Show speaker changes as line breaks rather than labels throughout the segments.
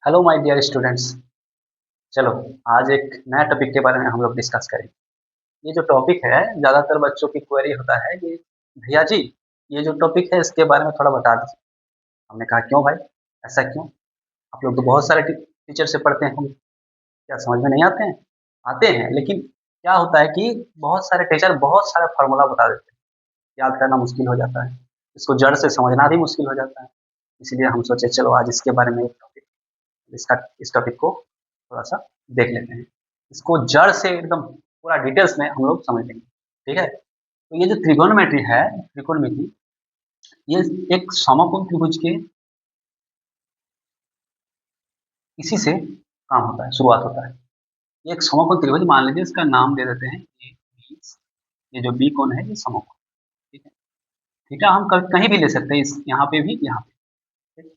Hello my dear students. चलो, आज एक नया टॉपिक के बारे में हम लोग डिस्कस करेंगे। ये जो टॉपिक है, ज़्यादातर बच्चों की क्वेरी होता है कि भैया जी, ये जो टॉपिक है इसके बारे में थोड़ा बता दीजिए। हमने कहा क्यों भाई, ऐसा क्यों? आप लोग तो बहुत सारे टीचर से पढ़ते हैं, हम क्या समझ में नहीं आते हैं? आते हैं, लेकिन क्या होता है कि बहुत सारे टीचर बहुत सारा फार्मूला बता देते हैं, याद करना मुश्किल हो जाता है, इसको जड़ से समझना भी मुश्किल हो जाता है। इसलिए हम सोचे चलो आज इसके बारे में एक टॉपिक, इसका इस टॉपिक को थोड़ा-सा देख लेते हैं। इसको जड़ से एकदम पूरा डिटेल्स में हम लोग समझ लेंगे, ठीक है? तो ये जो त्रिकोणमिति है, त्रिकोणमिति, ये एक समकोण त्रिभुज के इसी से काम होता है, शुरुआत होता है। ये एक समकोण त्रिभुज मान लीजिए, इसका नाम दे देते हैं ए, बी। ये जो बी कोण है ये समकोण, ठीक है? थीटा हम क कहीं भी ले सकते हैं, इस यहाँ पे भी, यहाँ पे। ठीक?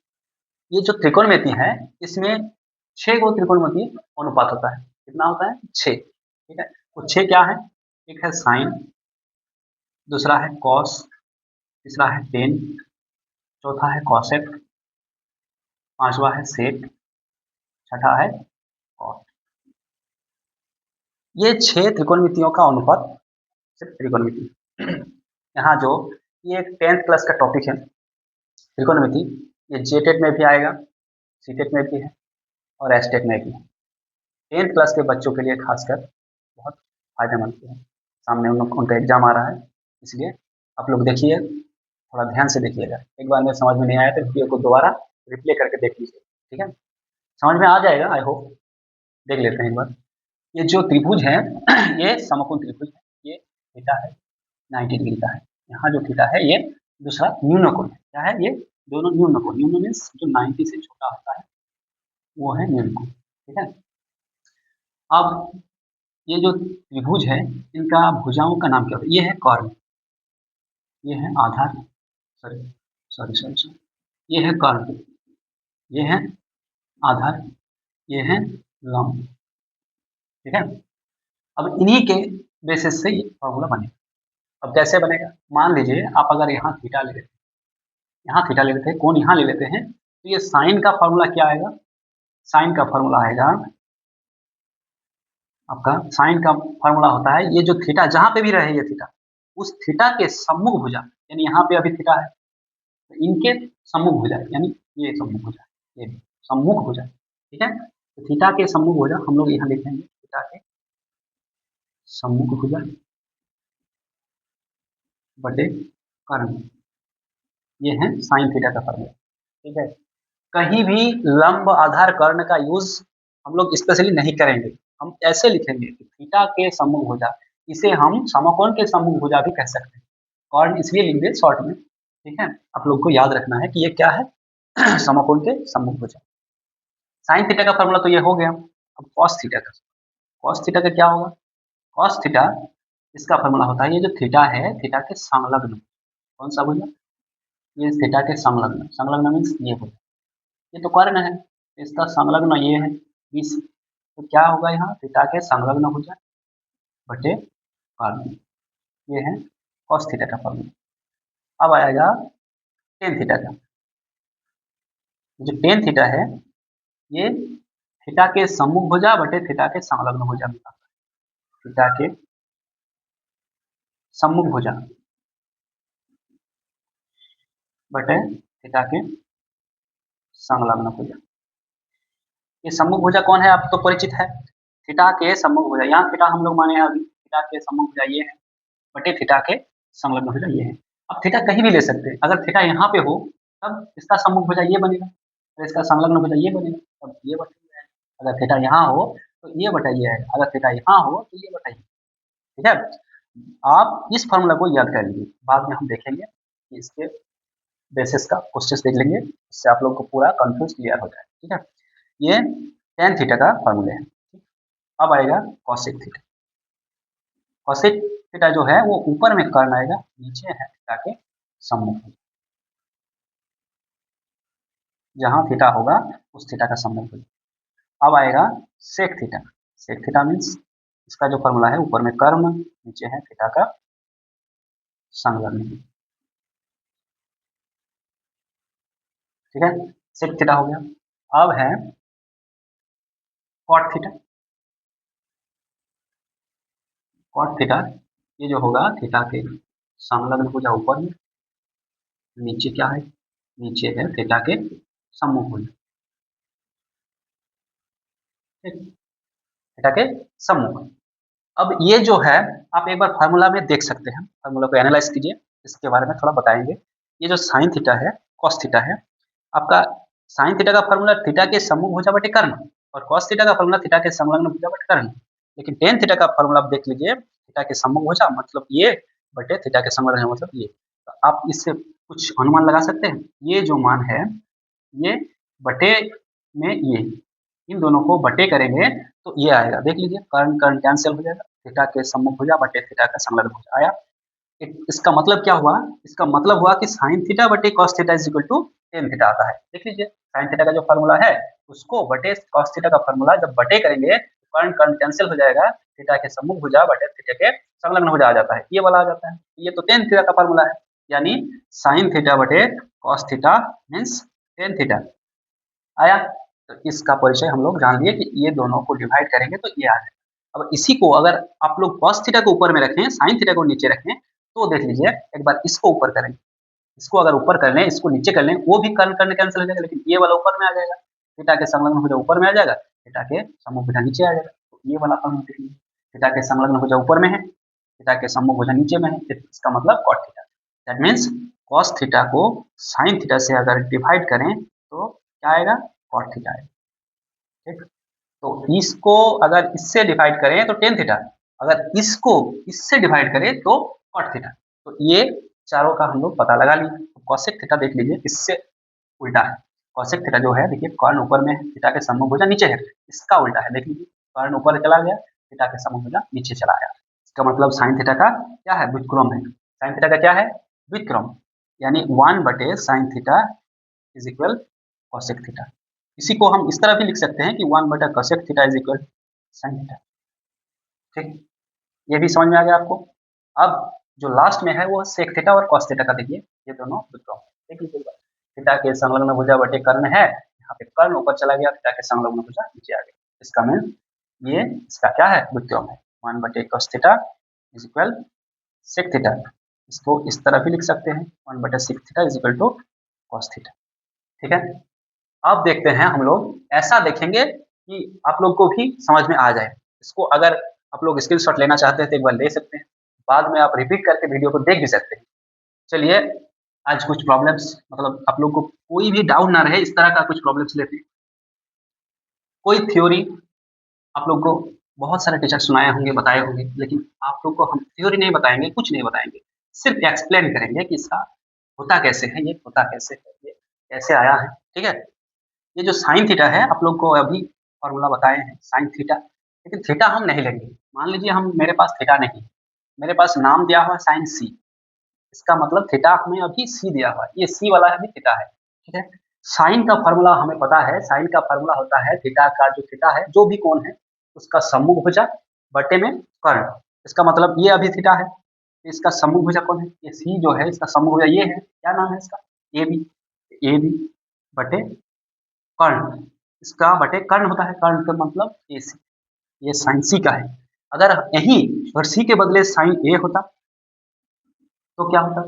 ये जो त्रिकोणमिति है, इसमें 6 गो त्रिकोणमिति अनुपात होता है। कितना होता है? 6, ठीक है? वो 6 क्या है? एक है साइन, दूसरा है कॉस, तीसरा है टेन, चौथा है कॉसेक, पांचवा है सेक, छठा है कॉट। ये 6 त्रिकोणमितियों का अनुपात, सिर्फ त्रिकोणमिति। यहाँ जो ये एक 10th क्लास का टॉपिक है त्रिकोणमिति, ये जेटेट में भी आएगा, सीटेट में भी है और एसटेट में भी है। 10th क्लास के बच्चों के लिए खासकर बहुत फायदेमंद है। सामने उनका एग्जाम आ रहा है, इसलिए आप लोग देखिए, थोड़ा ध्यान से देखिएगा। एक बार में समझ में नहीं आया तो वीडियो को दोबारा रिप्ले करके देख लीजिए, ठीक है? समझ में आ जाएगा, आई होप। देख लेते हैं एक बार। ये जो त्रिभुज है ये समकोण त्रिभुज है। ये थीटा है, 90 डिग्री का है। यहाँ जो थीटा है ये दूसरा न्यून कोण है। क्या है ये? दोनों न्यून कोण। न्यून मीन्स जो 90 से छोटा होता है वो है न्यून कोण, ठीक है? अब ये जो त्रिभुज है, इनका भुजाओं का नाम क्या होता है? ये है कर्ण, ये है आधार, सॉरी सॉरी सॉरी सॉरी, ये है कर्ण, ये है आधार, ये है लंब, ठीक है? अब इन्हीं के बेसिस से ये फॉर्मूला बनेगा। अब कैसे बनेगा? मान लीजिए आप अगर यहाँ थीटा ले लेते हैं, यहाँ थीटा ले लेते हैं, कोण यहाँ ले लेते हैं, तो ये साइन का फॉर्मूला क्या आएगा? साइन का फॉर्मूला आएगा, आपका साइन का फॉर्मूला होता है, ये जो थीटा जहाँ पे भी रहे, ये थीटा, उस थीटा के सम्मुख भुजा, यानी यहाँ पे अभी थीटा है, तो इनके सम्मुख भुजा, यानी ये सम्मुख भुजा, ये सम्मुख भुजा, ठीक है? तो थीटा के सम्मुख भुजा हम लोग यहाँ लिखेंगे, थीटा के सम्मुख भुजा बटे कर्ण, ये है साइन थीटा का फॉर्मूला, ठीक है? कहीं भी लंब आधार कर्ण का यूज हम लोग स्पेशली नहीं करेंगे। हम ऐसे लिखेंगे कि थीटा के सम्मुख भुजा, इसे हम समकोण के सम्मुख भुजा भी कह सकते हैं। कर्ण इसलिए लिख दे शॉर्ट में, ठीक है? आप लोग को याद रखना है कि ये क्या है समकोण के सम्मुख भुजा। साइन थीटा का फॉर्मूला तो ये हो गया। अब कॉस थीटा का, कॉस थीटा का क्या होगा? कॉस थीटा, इसका फॉर्मूला होता है, ये जो थीटा है, थीटा के संलग्न, कौन सा भुजा? ये थीटा के संलग्न, संलग्न मीन्स ये भुजा, ये तो कर्ण है, इसका संलग्न ये है 20, तो क्या होगा यहाँ? थीटा के संलग्न भुजा बटे कर्ण, ये है कॉस थीटा का फॉर्मूला। अब आएगा टेन थीटा का। जो टेन थीटा है, ये थीटा के सम्मुख भुजा बटे थीटा के संलग्न भुजा में आता है। थीटा के सम्मुख भुजा बटे थीटा के संलग्न भुजा। ये सम्मुख भुजा कौन है? आप तो परिचित है, थीटा के सम्मुख भुजा। यहाँ थीटा हम लोग माने हैं अभी, थीटा के सम्मुख भुजा ये है बटे थीटा के संलग्न भुजा ये है। अब थीटा कहीं भी ले सकते हैं, अगर थीटा यहाँ पे हो तब इसका सम्मुख भुजा ये बनेगा, और इसका संलग्न भुजा ये बनेगा, तब ये बटा ये आएगा। अगर थीटा यहाँ हो तो ये बटा ये आएगा, अगर थीटा यहाँ हो तो ये बटा ये, ठीक है? आप इस फॉर्मूला को याद कर लीजिए, बाद में हम देखेंगे कि इसके बेसिस का क्वेश्चन देख लेंगे, इससे आप लोग को पूरा कंफ्यूज क्लियर हो जाए, ठीक है? ये टेन थीटा का फॉर्मूले है। अब आएगा कॉसेक थीटा। कॉसेक थीटा जो है वो ऊपर में कर्ण आएगा, नीचे है थीटा के सम्मुख, जहां थीटा होगा उस थीटा का सम्मुख होगा। अब आएगा sec theta. Sec theta means इसका जो फॉर्मूला है, ऊपर में कर्ण, नीचे है थीटा का संलग्न, ठीक है? सेक थीटा हो गया। अब है कॉट थीटा, कॉट थीटा ये जो होगा थीटा के संलग्न भुजा ऊपर में, नीचे क्या है, नीचे है थीटा के सम्मुख भुजा, थीटा के सम्मुख। अब ये जो है आप एक बार फार्मूला में देख सकते हैं, फार्मूला को एनालाइज कीजिए, इसके बारे में थोड़ा बताएंगे। ये जो साइन थीटा है, कॉस थीटा है, आपका साइन थीटा का फार्मूला थीटा के सम्मुख भुजा बटे कर्ण, और कॉस थीटा का फार्मूला थीटा के संलग्न भुजा बटे कर्ण। लेकिन टेन थीटा का फार्मूला आप देख लीजिए, थीटा के सम्मुख भुजा मतलब ये बटे थीटा के संलग्न मतलब ये। तो आप इससे कुछ अनुमान लगा सकते हैं, ये जो मान है ये बटे में ये, इन दोनों को बटे करेंगे तो ये आएगा, देख लीजिए कर्ण कर्ण कैंसिल हो जाएगा, थीटा के सम्मुख भुजा बटे थीटा का संलग्न भुजा आया। इसका मतलब क्या हुआ, इसका मतलब हुआ कि साइन थीटा बटे cos theta is equal to tan theta आता है। देख लीजिए साइन थीटा का जो फार्मूला है उसको बटे कॉस थीटा का फार्मूला जब बटे करेंगे तो कर्ण कर्ण कैंसिल हो जाएगा, थीटा के सम्मुख भुजा बटे थीटा के संलग्न भुजा आ जाता है, ये वाला आ जाता है। ये तो टेन थीटा का फार्मूला है, यानी साइन थीटा बटे cos theta means tan theta आया। तो इसका परिचय हम लोग जान लिए कि ये दोनों को डिवाइड करेंगे तो ये आ जाएगा। अब इसी को अगर आप लोग कॉस थीटा को ऊपर में रखें, साइन थीटा को नीचे रखें, तो देख लीजिए एक बार इसको ऊपर करेंगे, इसको अगर ऊपर कर लें, इसको नीचे कर लें, वो भी कर्ण कर्ण कैंसिल हो जाएगा, लेकिन ये वाला ऊपर में आ जाएगा, थीटा के संलग्न भुजा ऊपर में आ जाएगा, थीटा के सम्मुख भुजा नीचे आ जाएगा। तो ये वाला फॉर्मूला देख लीजिए, थीटा के संलग्न भुजा ऊपर में है, थीटा के सम्मुख भुजा नीचे में है, इसका मतलब cot theta. That means cos theta को साइन थीटा से अगर डिवाइड करें तो क्या आएगा, कॉट थीटा आएगा। ठीक, तो इसको अगर इससे डिवाइड करें तो टेन थीटा, अगर इसको इससे डिवाइड करें तो कॉट थीटा। तो ये चारों का हम लोग पता लगा लिए। कॉसेक थीटा देख लीजिए, इससे उल्टा है। कॉसेक थीटा जो है देखिए कर्ण ऊपर में है, थीटा के सम्मुख भुजा नीचे है, इसका उल्टा है, देख लीजिए कर्ण ऊपर चला गया, थीटा के सम्मुख भुजा नीचे चला गया। इसका मतलब साइन थीटा का क्या है, व्युत्क्रम है। साइन थीटा का क्या है, व्युत्क्रम, यानी 1 बटे sine theta is equal cosec theta. इसी को हम इस तरह भी लिख सकते हैं कि 1 बटा cosec theta is equal sine theta. ठीक, ये भी समझ में आ गया आपको। अब जो लास्ट में है वो सेक थीटा और कॉस थीटा का, देखिए ये दोनों व्युत्क्रम देख लीजिए। थीटा के संलग्न भुजा बटे कर्ण है, यहाँ पे कर्ण ऊपर चला गया, थीटा के संलग्न भुजा नीचे आ गया, इसका मीन ये इसका क्या है, व्युत्क्रम है। 1 बटे cos theta is equal sec theta. इसको इस तरह भी लिख सकते हैं, 1 बटे sec theta is equal to cos theta. ठीक है, अब देखते हैं हम लोग ऐसा देखेंगे कि आप लोग को भी समझ में आ जाए। इसको अगर आप लोग स्क्रीनशॉट लेना चाहते हैं तो एक बार ले सकते हैं, बाद में आप रिपीट करके वीडियो को देख भी सकते हैं। चलिए आज कुछ प्रॉब्लम्स, मतलब आप लोग को कोई भी डाउट ना रहे, इस तरह का कुछ प्रॉब्लम्स लेते हैं। कोई थ्योरी आप लोग को बहुत सारे टीचर सुनाए होंगे, बताए होंगे, लेकिन आप लोग को हम थ्योरी नहीं बताएंगे, कुछ नहीं बताएंगे, सिर्फ एक्सप्लेन करेंगे कि इसका होता कैसे है, ये होता कैसे है, ये कैसे आया है। ठीक है, ये जो साइन थीटा है आप लोग को अभी फॉर्मूला बताए हैं साइन थीटा, लेकिन थीटा हम नहीं लेंगे। मान लीजिए हम मेरे पास थीटा नहीं, मेरे पास नाम दिया हुआ है साइन सी, इसका मतलब थीटा हमें अभी सी दिया हुआ है, ये सी वाला अभी थीटा है। ठीक है, साइन का फार्मूला हमें पता है, साइन का फार्मूला होता है थीटा का जो थीटा है, जो भी कोण है उसका सम्मुख भुजा बटे में कर्ण। इसका मतलब ये अभी थीटा है, इसका सम्मुख भुजा कौन है, ये सी जो है, इसका सम्मुख भुजा ये है, क्या नाम है इसका, ए बी। ए बी बटे कर्ण, इसका बटे कर्ण होता है, कर्ण का मतलब ए सी, ये साइन सी का है। अगर यही अगर सी के बदले साइन ए होता तो क्या होता,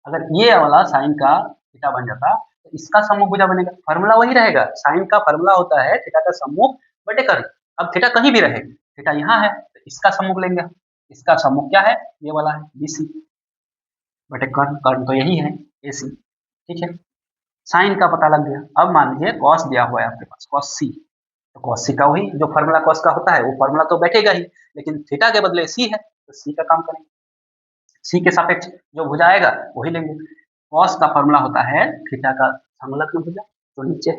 अगर ये वाला साइन का थीटा बन जाता तो इसका सम्मुख भुजा बनेगा, फार्मूला वही रहेगा, साइन का फार्मूला होता है थीटा का सम्मुख बटे कर्ण। अब थीटा कहीं भी रहे, थीटा यहाँ है तो इसका सम्मुख लेंगे, इसका सम्मुख क्या है, ये वाला है बी सी बटे कर्ण, कर्ण तो यही है ए सी। ठीक है, साइन का पता लग गया। अब मान लीजिए कॉस दिया हुआ है आपके पास, कॉस सी, तो कॉस सी का वही जो फार्मूला कॉस का होता है वो फार्मूला तो बैठेगा ही, लेकिन थीटा के बदले सी है तो सी का काम करेंगे, सी के सापेक्ष जो भुजा आएगा वही लेंगे। कॉस का फार्मूला होता है थीटा का संलग्न भुजा, तो नीचे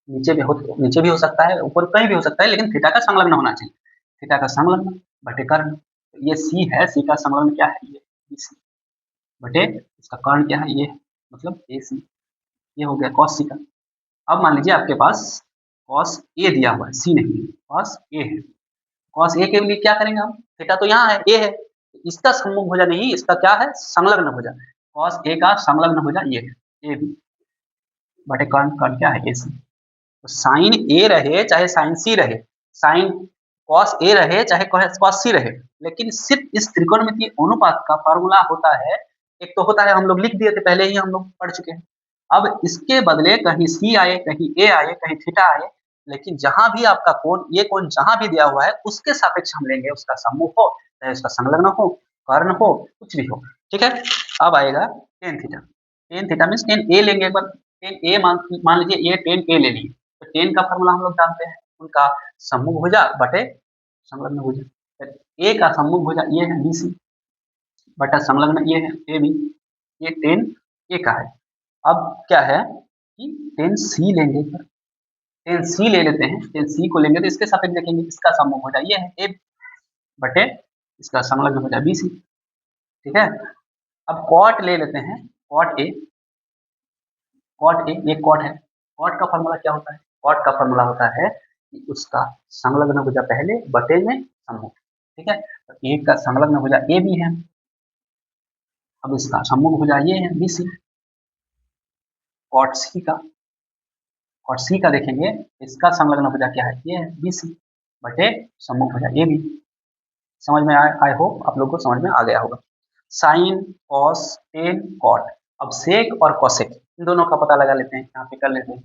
नीचे भी हो सकता है, ऊपर कहीं भी हो सकता है, लेकिन थीटा का संलग्न होना चाहिए, थीटा का संलग्न बटे कर्ण। तो ये सी है, सी का संलग्न क्या है, ये सी बटे इसका कर्ण क्या है, ये मतलब ए सी, ये हो गया कॉस सी का। अब मान लीजिए आपके पास कॉस ए दिया हुआ है, सी नहीं, कॉस ए है, कॉस ए के लिए क्या करेंगे हम, थीटा तो यहाँ है, ए है, इसका सम्मुख भुजा नहीं, इसका क्या है, संलग्न भुजा, कॉस ए का संलग्न भुजा ये है, ए बी बटे कर्ण, कर्ण क्या है ए सी। तो साइन ए रहे चाहे साइन सी रहे, साइन कॉस ए रहे चाहे कॉस सी रहे, लेकिन सिर्फ इस त्रिकोणमितीय अनुपात का फार्मूला होता है, एक तो होता है हम लोग लिख दिए थे पहले ही हम लोग पढ़ चुके हैं। अब इसके बदले कहीं सी आए, कहीं ए आए, कहीं थीटा आए, लेकिन जहां भी आपका कोण, ये कोण जहां भी दिया हुआ है उसके सापेक्ष हम लेंगे, उसका सम्मुख हो चाहे उसका संलग्न हो, कर्ण हो, कुछ भी हो, ठीक है। अब आएगा tan theta. Tan theta means tan a लेंगे एक बार। टेन ए मान लीजिए ये टेन ए ले लिए, तो टेन का फॉर्मूला हम लोग जानते हैं, उनका सम्मुख भुजा बटे संलग्न भुजा। ए का सम्मुख भुजा ये है बी सी, बटा संलग्न ये है ए बी, ये टेन ए का है। अब क्या है कि टेन सी लेंगे, टेन सी ले लेते हैं, टेन सी को लेंगे तो इसके सापेक्ष देखेंगे, इसका सम्मुख भुजा ये है ए बटे इसका संलग्न भुजा बी सी, ठीक है। अब कॉट ले लेते हैं, कॉट ए, कॉट ए ये कॉट है, कॉट का फॉर्मूला क्या होता है, कॉट का फॉर्मूला होता है कि उसका संलग्न भुजा पहले बटे में सम्मुख, ठीक है। तो ए का संलग्न भुजा ए भी है, अब इसका सम्मुख भुजा ये है बी सी, कॉट सी का, कॉट सी का देखेंगे इसका संलग्न भुजा क्या है, ये है बी सी बटे सम्मुख भुजा ए बी। समझ में आए, आई होप आप लोग को समझ में आ गया होगा। साइन कॉस टेन कॉट, अब सेक और कॉसेक इन दोनों का पता लगा लेते हैं, यहाँ पे कर लेते हैं।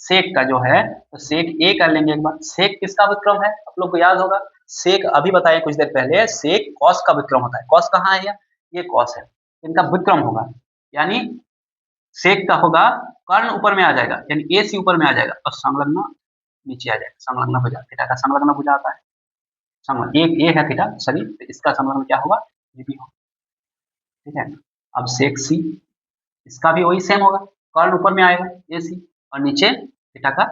सेक का जो है तो सेक ए कर लेंगे एक बार। सेक किसका व्युत्क्रम है आप लोग को याद होगा, सेक अभी बताए कुछ देर पहले, सेक कॉस का व्युत्क्रम होता है। कॉस कहाँ है, ये कॉस है, इनका व्युत्क्रम होगा, यानी सेक का होगा कर्ण ऊपर में आ जाएगा, यानी ए सी ऊपर में आ जाएगा और संलग्न नीचे आ जाएगा, संलग्न भुजा, थीटा का संलग्न भुजा आता है, संलग्न एक ए है थीटा सॉरी, तो इसका संलग्न क्या होगा, ये भी होगा, ठीक है। अब सेक सी, इसका भी वही सेम होगा, कर्ण ऊपर में आएगा ए सी और नीचे थीटा का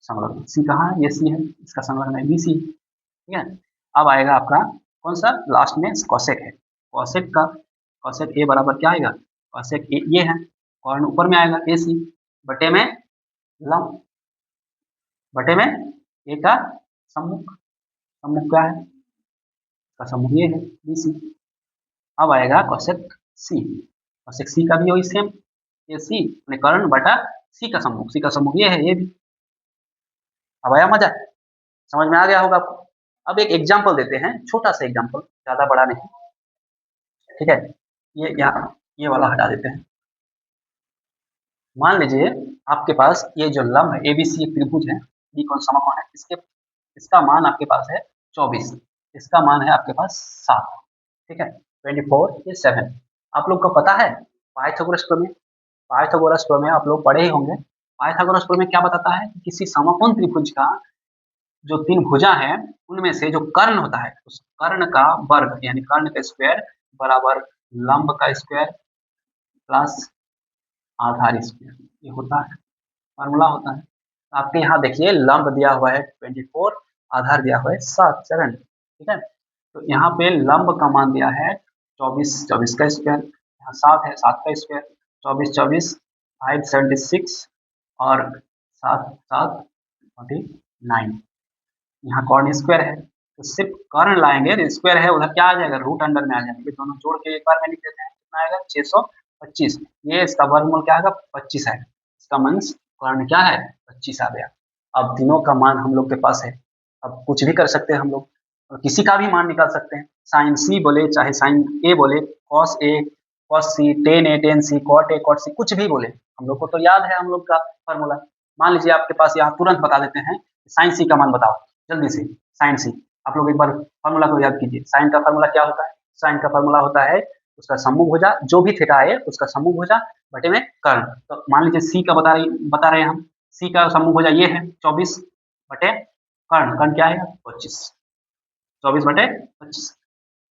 संलग्न, सी कहाँ है, ये सी है, इसका संलग्न है बी सी, ठीक है। अब आएगा आपका कौन सा, लास्ट में कॉसेक है, कॉसेक का, कॉसेक ए बराबर क्या आएगा, कॉसेक ए ये है, कर्ण ऊपर में आएगा ए सी बटे में लंब, बटे में ए का सम्मुख, सम्मुख क्या है, इसका सम्मुख ये है बी सी। अब आएगा कॉसेक सी, कॉसेक सी का भी वही सेम, ये सी कर्ण बटा सी का सम्मुख, सी का सम्मुख ये है ये भी। अब आया मजा, समझ में आ गया होगा आपको। अब एक एग्जाम्पल देते हैं, छोटा सा एग्जाम्पल, ज्यादा बड़ा नहीं, ठीक है। ये यहाँ ये वाला हटा देते हैं। मान लीजिए आपके पास ये जो लंब है एबीसी एक त्रिभुज है, बी कौन समकोण है, इसके इसका मान आपके पास है 24, इसका मान है आपके पास 7, ठीक है, 24 ये 7। आप लोग को पता है पाइथागोरस प्रमेय, पाइथागोरस प्रमेय आप लोग पढ़े ही होंगे। पाइथागोरस प्रमेय क्या बताता है, किसी समकोण त्रिभुज का जो 3 भुजा है उनमें से जो कर्ण होता है उस कर्ण का वर्ग यानी कर्ण का स्क्वायर बराबर लंब का स्क्वायर प्लस आधार स्क्वायर, ये होता है, फॉर्मूला होता है। आपके यहाँ देखिए लंब दिया हुआ है 24, आधार दिया हुआ है 7, ठीक है। तो यहाँ पे लंब का मान दिया है 24, 24 का स्क्वायर, यहाँ 7 है 7 का स्क्वायर, 24 24 576 और 7 7 49, यहाँ कॉर्न स्क्वायर है, तो सिर्फ कर्ण लाएंगे तो स्क्वायर है उधर क्या आ जाएगा, रूट अंडर में आ जाएंगे, दोनों जोड़ के एक बार में लिख देते हैं, कितना आएगा 625, ये इसका वर्गमूल क्या आएगा 25 आएगा, इसका मीन्स कर्ण क्या है 25 आ गया। अब तीनों का मान हम लोग के पास है, अब कुछ भी कर सकते हैं हम लोग, और किसी का भी मान निकाल सकते हैं, साइन सी बोले चाहे साइन ए बोले, cos a cos c, tan a tan c, cot a cot c, कुछ भी बोले, हम लोग को तो याद है हम लोग का फॉर्मूला। मान लीजिए आपके पास यहाँ तुरंत बता देते हैं साइन सी का मान बताओ जल्दी से, साइन सी आप लोग एक बार फॉर्मूला को याद कीजिए, साइन का फॉर्मूला क्या होता है, साइन का फॉर्मूला होता है उसका सम्मुख भुजा जो भी थीटा है उसका सम्मुख भुजा बटे में कर्ण। तो मान लीजिए सी का बता रहे हैं हम, सी का सम्मुख भुजा ये है 24 बटे कर्ण, कर्ण क्या है 25, 24 बटे 25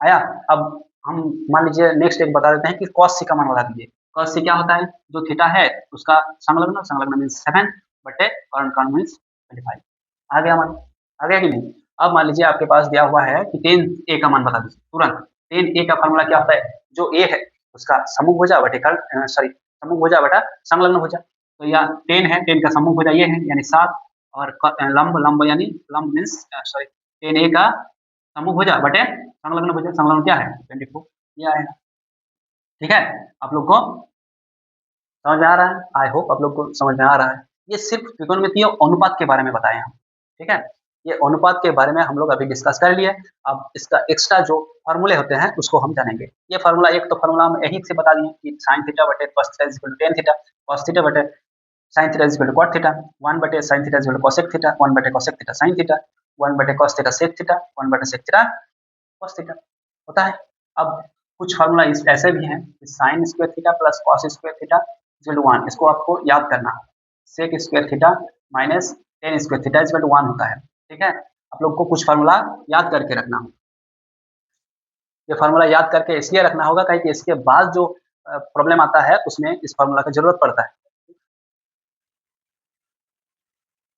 आया। अब हम मान लीजिए नेक्स्ट एक बता देते हैं कि कॉस सी का मान बता दीजिए, कॉस सी क्या होता है, जो थीटा है उसका संलग्न, संलग्न मीन्स 7 बटे कर्ण, कर्ण मीन्स 25, आ गया मान, आ गया कि नहीं। अब मान लीजिए आपके पास दिया हुआ है कि टेन ए का मान बता दीजिए तुरंत, टेन ए का फॉर्मूला क्या होता है, जो ए है उसका सम्मुख भुजा बटे कर्ण, सॉरी सम्मुख भुजा बटा संलग्न भुजा, तो या टेन है, टेन का सम्मुख भुजा ये है यानी 7 और लंब, लंब यानी लंब मीन्स सॉरी टेन ए का सम्मुख भुजा बटे संलग्न भुजा, संलग्न क्या है 24, ये आएगा, ठीक है। आप लोग को समझ में आ रहा है, आई होप आप लोग को समझ में आ रहा है। ये सिर्फ त्रिकोणमितीय अनुपात के बारे में बताए हम, ठीक है। ये अनुपात के बारे में हम लोग अभी डिस्कस कर लिए। अब इसका एक्स्ट्रा जो फ़ॉर्मूले होते हैं उसको हम जानेंगे। ये फ़ॉर्मूला एक तो फ़ॉर्मूला हम यहीं से बता दिए कि sin थीटा बटे cos theta is equal to tan theta, cos theta बटे sin theta is equal to cot theta, 1 बटे sin theta is equal to cosec theta, 1 बटे cosec थीटा sin थीटा, 1 बटे cos थीटा sec थीटा, 1 बटे sec theta cos theta होता है। अब कुछ formula इस ऐसे भी हैं कि sin square theta plus cos square theta is equal to 1, इसको आपको याद करना है। sec square theta minus tan square theta is equal to 1 होता है, ठीक है? आप लोग को कुछ फ़ॉर्मूला याद करके रखना होगा। ये फ़ॉर्मूला याद करके इसलिए रखना होगा काहे कि इसके बाद जो प्रॉब्लम आता है उसमें इस फ़ॉर्मूला की ज़रूरत पड़ता है।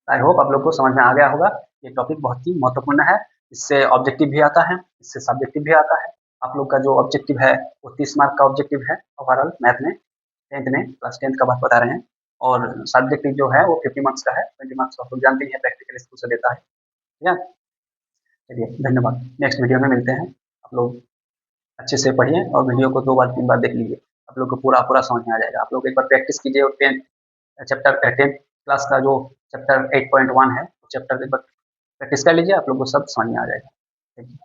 आई होप आप लोग को समझ में आ गया होगा। ये टॉपिक बहुत ही महत्वपूर्ण है। इससे ऑब्जेक्टिव भी आता है, इससे सब्जेक्टिव भी आता है। आप लोग का जो ऑब्जेक्टिव है वो 30 मार्क का ऑब्जेक्टिव है ओवरऑल मैथ में, 10th में, क्लास 10th का बात बता रहे हैं। और सब्जेक्टिव जो है वो 50 मार्क्स का है, 20 मार्क्स आप लोग जानते ही हैं प्रैक्टिकल स्कूल से देता है। ठीक है? चलिए धन्यवाद। नेक्स्ट वीडियो में मिलते हैं। आप लोग अच्छे से पढ़िए और वीडियो को 2 बार 3 बार देख लीजिए। आप लोग को पूरा समझ में आ जाएगा। आप लोग एक बार प्रैक्टिस कीजिए और 10th क्लास का जो चैप्टर 8.1 है, चैप्टर एक बार प्रैक्टिस कर लीजिए, आप लोग को सब समझ में आ जाएगा। Thank you.